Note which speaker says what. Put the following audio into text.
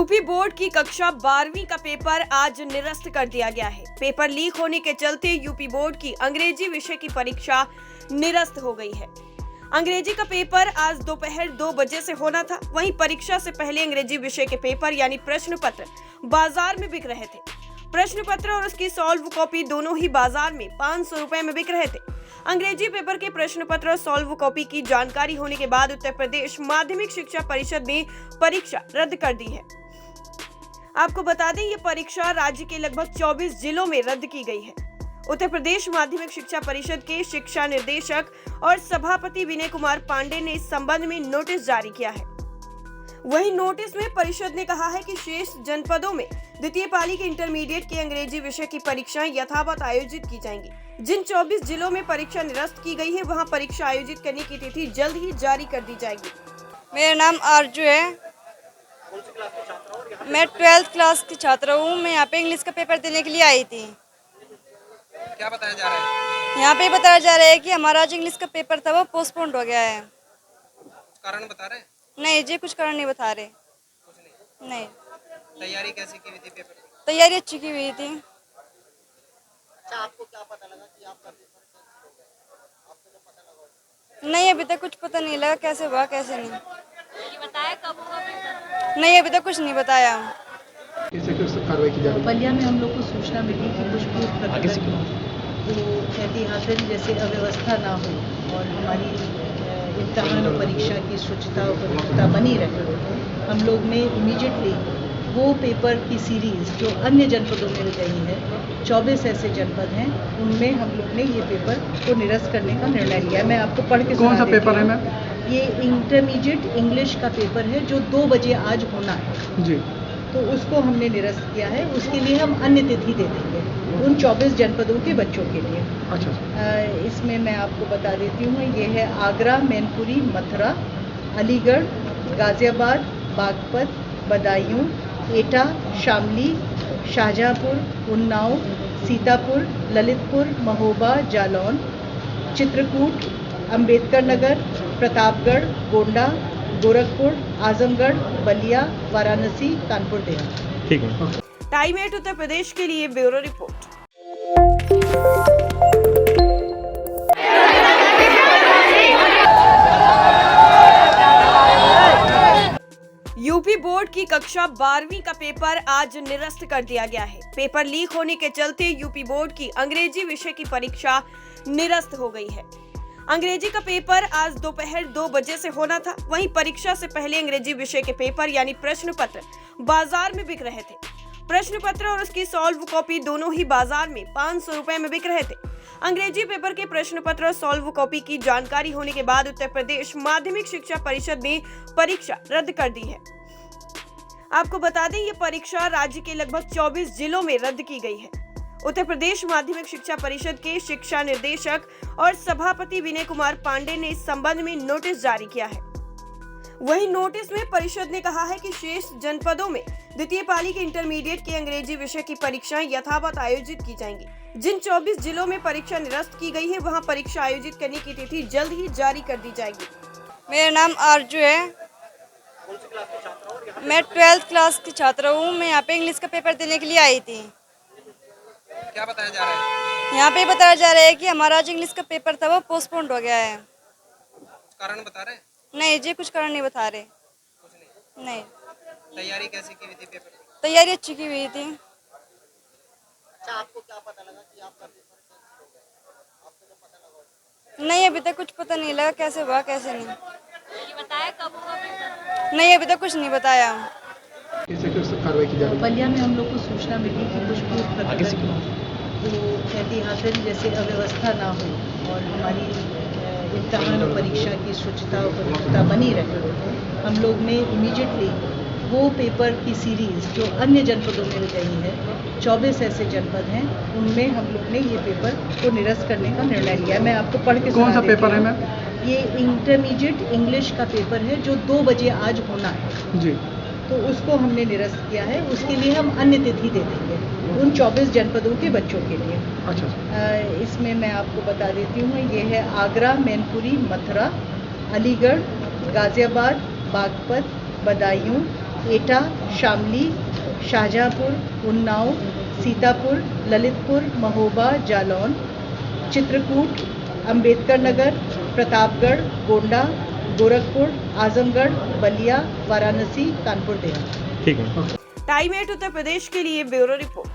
Speaker 1: UP board की कक्षा 12वीं का पेपर आज निरस्त कर दिया गया है। पेपर लीक होने के चलते यूपी बोर्ड की अंग्रेजी विषय की परीक्षा निरस्त हो गई है। अंग्रेजी का पेपर आज दोपहर 2 बजे से होना था। वहीं परीक्षा से पहले अंग्रेजी विषय के पेपर यानी प्रश्न पत्र बाजार में बिक रहे थे। प्रश्न पत्र और उसकी सॉल्व कॉपी दोनों ही बाजार में 500 रुपए में बिक रहे थे। अंग्रेजी पेपर के प्रश्न पत्र और सॉल्व कॉपी की जानकारी होने के बाद उत्तर प्रदेश माध्यमिक शिक्षा परिषद ने परीक्षा रद्द कर दी है। आपको बता दें, ये परीक्षा राज्य के लगभग 24 जिलों में रद्द की गई है। उत्तर प्रदेश माध्यमिक शिक्षा परिषद के शिक्षा निर्देशक और सभापति विनय कुमार पांडे ने इस संबंध में नोटिस जारी किया है। वहीं नोटिस में परिषद ने कहा है कि शेष जनपदों में द्वितीय पाली के इंटरमीडिएट की अंग्रेजी विषय की परीक्षाएं यथावत आयोजित की जाएंगी। जिन 24 जिलों में परीक्षा निरस्त की गई है, वहां परीक्षा आयोजित करने की तिथि जल्द ही जारी कर दी जाएगी।
Speaker 2: मेरा नाम आरजू है। मैं 12th क्लास की छात्रा हूँ। मैं यहाँ पे इंग्लिश का पेपर देने के लिए आई थी।
Speaker 3: क्या बताया जा रहा है?
Speaker 2: यहाँ पे बताया जा रहा है कि हमारा जो इंग्लिश का पेपर था वो पोस्टपोन्ड हो गया है।
Speaker 3: कारण बता रहे हैं?
Speaker 2: नहीं जी, कुछ कारण नहीं बता रहे।
Speaker 3: कुछ नहीं।
Speaker 2: नहीं।
Speaker 3: तैयारी कैसी की हुई थी पेपर की?
Speaker 2: तैयारी अच्छी की हुई थी।
Speaker 3: अच्छा, आपको क्या पता लगा कि आपका पेपर कैंसिल हो गया? आपको जो पता लगा?
Speaker 2: नहीं, अभी तक कुछ पता नहीं लगा कैसे हुआ कैसे नहीं।
Speaker 4: ये बताया कब होगा पेपर?
Speaker 2: नहीं, अभी तक कुछ नहीं बताया।
Speaker 5: कार्रवाई की जा रही है?
Speaker 6: बलिया में हम लोग को सूचना मिली कि कुछ तो एहतियातन जैसे अव्यवस्था ना हो और हमारी इम्तिहान और परीक्षा की शुचिता और पवित्रता बनी रहे, हम लोग ने इमीडिएटली वो पेपर की सीरीज जो अन्य जनपदों में गई है, 24 ऐसे जनपद हैं, उनमें हम लोग ने ये पेपर को निरस्त करने का निर्णय लिया। मैं आपको पढ़ के
Speaker 5: कौन सा पेपर है मैम?
Speaker 6: ये इंटरमीडिएट इंग्लिश का पेपर है जो 2 बजे आज होना है
Speaker 5: जी।
Speaker 6: तो उसको हमने निरस्त किया है। उसके लिए हम अन्य तिथि दे देंगे उन 24 जनपदों के बच्चों के लिए।
Speaker 5: अच्छा।
Speaker 6: इसमें मैं आपको बता देती हूँ, ये है आगरा, मैनपुरी, मथुरा, अलीगढ़, गाजियाबाद, बागपत, बदायूं, एटा, शामली, शाहजहाँपुर, उन्नाव, सीतापुर, ललितपुर, महोबा, जालौन, चित्रकूट, अंबेडकर नगर, प्रतापगढ़, गोंडा, गोरखपुर, आजमगढ़, बलिया, वाराणसी, कानपुर देहात।
Speaker 5: ठीक है।
Speaker 1: टाइम 8 उत्तर प्रदेश के लिए ब्यूरो रिपोर्ट। यूपी बोर्ड की कक्षा 12वीं का पेपर आज निरस्त कर दिया गया है। पेपर लीक होने के चलते यूपी बोर्ड की अंग्रेजी विषय की परीक्षा निरस्त हो गई है। अंग्रेजी का पेपर आज दोपहर 2 बजे से होना था। वहीं परीक्षा से पहले अंग्रेजी विषय के पेपर यानी प्रश्न पत्र बाजार में बिक रहे थे। प्रश्न पत्र और उसकी सॉल्व कॉपी दोनों ही बाजार में 500 रुपए में बिक रहे थे। अंग्रेजी पेपर के प्रश्न पत्र और सॉल्व कॉपी की जानकारी होने के बाद उत्तर प्रदेश माध्यमिक शिक्षा परिषद ने परीक्षा रद्द कर दी है। आपको बता दें, ये परीक्षा राज्य के लगभग 24 जिलों में रद्द की गई है। उत्तर प्रदेश माध्यमिक शिक्षा परिषद के शिक्षा निर्देशक और सभापति विनय कुमार पांडे ने इस संबंध में नोटिस जारी किया है। वहीं नोटिस में परिषद ने कहा है कि शेष जनपदों में द्वितीय पाली के इंटरमीडिएट की अंग्रेजी विषय की परीक्षाएं यथावत आयोजित की जाएंगी। जिन 24 जिलों में परीक्षा निरस्त की गई है, वहां परीक्षा आयोजित करने की तिथि जल्द ही जारी कर दी जाएगी।
Speaker 2: मेरा नाम आरजू है। मैं 12th क्लास की छात्रा हूँ। मैं यहाँ पे इंग्लिश का पेपर देने के लिए आई थी।
Speaker 3: क्या बताया जा रहा है?
Speaker 2: यहाँ पे बताया जा रहा है कि हमारा जो इंग्लिश का पेपर था वो पोस्टपोन्ड हो गया है।
Speaker 3: कारण बता रहे हैं?
Speaker 2: नहीं जी, कुछ कारण नहीं बता रहे।
Speaker 3: कुछ नहीं।
Speaker 2: नहीं।
Speaker 3: तैयारी कैसी की हुई थी पेपर की?
Speaker 2: तैयारी अच्छी की हुई थी।
Speaker 3: अच्छा, आपको क्या पता लगा कि आपका पेपर कैंसिल हो गया? आपको जो पता लगा?
Speaker 2: नहीं, अभी तक कुछ पता नहीं लगा कैसे हुआ कैसे नहीं।
Speaker 4: ये बताया कब होगा पेपर?
Speaker 2: नहीं, अभी तक कुछ नहीं बताया।
Speaker 5: कार्रवाई की जा रही है?
Speaker 6: बलिया में हम लोग को सूचना मिली कि कुछ तो एहतियातन जैसे अव्यवस्था ना हो और हमारी इम्तिहान और परीक्षा की शुचिता और पवित्रता बनी रहे, हम लोग ने इमीडिएटली वो पेपर की सीरीज जो अन्य जनपदों में गई है, 24 ऐसे जनपद हैं, उनमें हम लोग ने ये पेपर को निरस्त करने का निर्णय लिया। मैं आपको पढ़ के
Speaker 5: कौन सा पेपर है मैम?
Speaker 6: ये इंटरमीडिएट इंग्लिश का पेपर है जो 2 बजे आज होना है
Speaker 5: जी।
Speaker 6: तो उसको हमने निरस्त किया है। उसके लिए हम अन्य तिथि दे देंगे उन 24 जनपदों के बच्चों के लिए।
Speaker 5: अच्छा।
Speaker 6: इसमें मैं आपको बता देती हूँ, ये है आगरा, मैनपुरी, मथुरा, अलीगढ़, गाजियाबाद, बागपत, बदायूं, एटा, शामली, शाहजहाँपुर, उन्नाव, सीतापुर, ललितपुर, महोबा, जालौन, चित्रकूट, अंबेडकर नगर, प्रतापगढ़, गोंडा, गोरखपुर, आजमगढ़, बलिया, वाराणसी, कानपुर देहात।
Speaker 7: ठीक है।
Speaker 1: टाइम 8 उत्तर प्रदेश के लिए ब्यूरो रिपोर्ट।